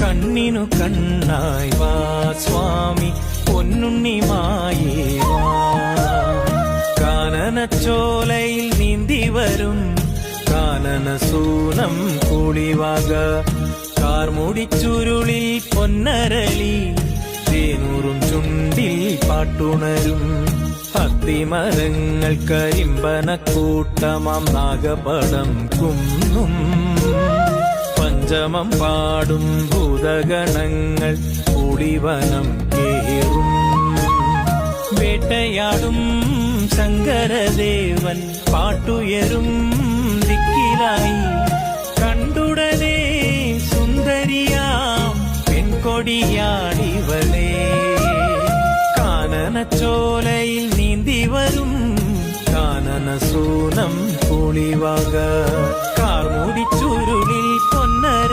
കണ്ണിനു കണ്ണായി വാ സ്വാമി പൊന്നുണ്ണി മായേ വാ. കാനനച്ചോലയിൽ നീന്തി വരും കാനനസൂനം കൂളിവാക. കാർമുടിച്ചുരുളിൽ പൊന്നരളി തേനൂറും ചുണ്ടിൽ പാട്ടുണരും. അത്തിമരങ്ങൾ കരിമ്പനക്കൂട്ടമാം നാഗപടം കുന്നും. പഞ്ചമം പാടും ഭൂതഗണങ്ങൾ കൂടിവനം കേറും. വേട്ടയാടും ശങ്കരദേവൻ പാട്ടുയരും ദിക്കിലായി. കണ്ടുടനെ സുന്ദരിയാം പെൺകൊടിയാടിവളേ. കാനനച്ചോലയിൽ നീന്തി വരും കാനനസൂനം കൂളിവാക. കാർമുടിച്ചുരുളിൽ പൊന്നര